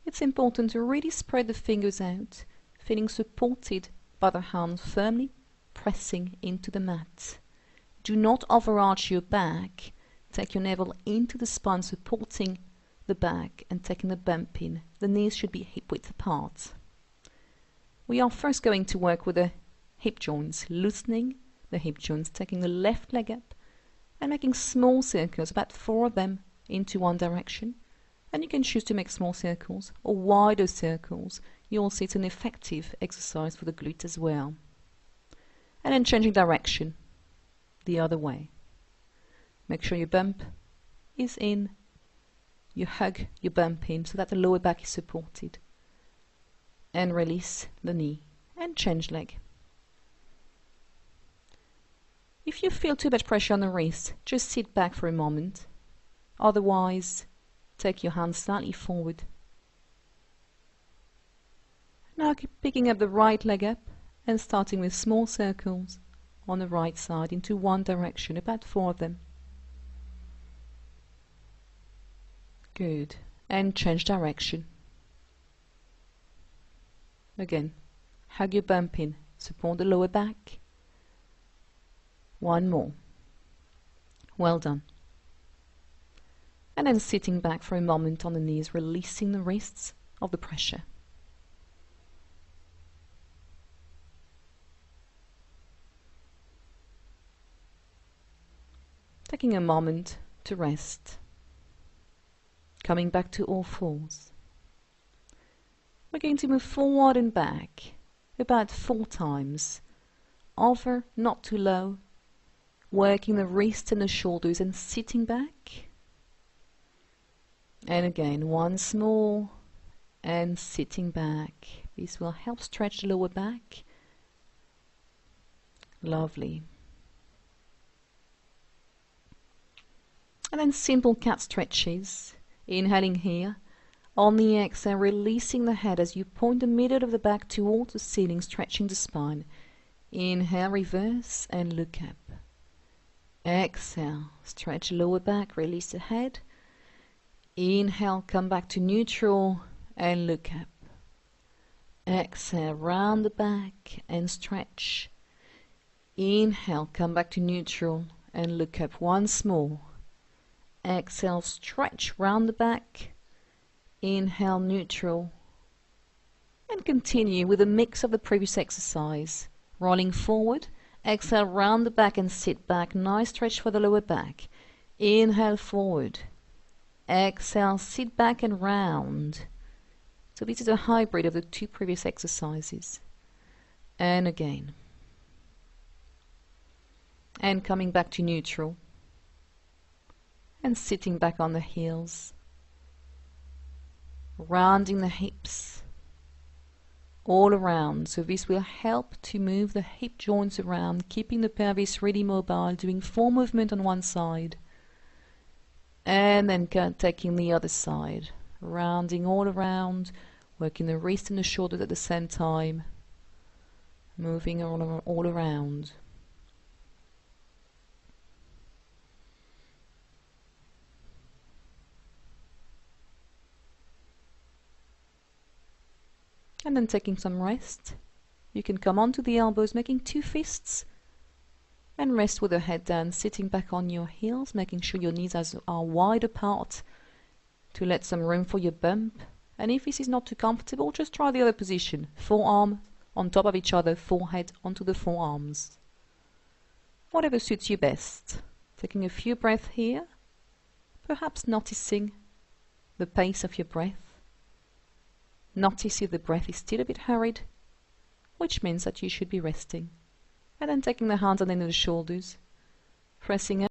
It's important to really spread the fingers out, feeling supported by the hands firmly pressing into the mat. Do not overarch your back. Take your navel into the spine, supporting the back and taking the bump in. The knees should be hip width apart. We are first going to work with the hip joints, loosening the hip joints, taking the left leg up and making small circles, about 4 of them, into one direction. And you can choose to make small circles or wider circles. You'll see it's an effective exercise for the glute as well. And then changing direction the other way. Make sure your bump is in, you hug your bump in so that the lower back is supported. And release the knee and change leg. If you feel too much pressure on the wrist, just sit back for a moment. Otherwise, take your hands slightly forward. Now keep picking up the right leg up and starting with small circles on the right side into one direction, about 4 of them. Good. And change direction. Again, hug your bump in, support the lower back. One more. Well done. And then sitting back for a moment on the knees, releasing the wrists of the pressure. Taking a moment to rest. Coming back to all fours. We're going to move forward and back about 4 times. Over, not too low. Working the wrists and the shoulders and sitting back. And again, once more, and sitting back. This will help stretch the lower back. Lovely. And then simple cat stretches. Inhaling here. On the exhale, releasing the head as you point the middle of the back towards the ceiling, stretching the spine. Inhale, reverse, and look up. Exhale, stretch the lower back, release the head. Inhale, come back to neutral and look up. Exhale, round the back and stretch. Inhale, come back to neutral and look up once more. Exhale, stretch round the back. Inhale, neutral. And continue with a mix of the previous exercise. Rolling forward. Exhale, round the back and sit back. Nice stretch for the lower back. Inhale, forward. Exhale, sit back and round. So this is a hybrid of the 2 previous exercises. And again. And coming back to neutral. And sitting back on the heels. Rounding the hips. All around. So this will help to move the hip joints around, keeping the pelvis really mobile, doing 4 movements on one side. And then taking the other side. Rounding all around, working the wrist and the shoulders at the same time. Moving all around. And then taking some rest. You can come onto the elbows, making 2 fists. And rest with the head down, sitting back on your heels, making sure your knees are wide apart to let some room for your bump. And if this is not too comfortable, just try the other position. Forearm on top of each other, forehead onto the forearms. Whatever suits you best. Taking a few breaths here. Perhaps noticing the pace of your breath. Notice if the breath is still a bit hurried, which means that you should be resting. And then taking the hands underneath the shoulders, pressing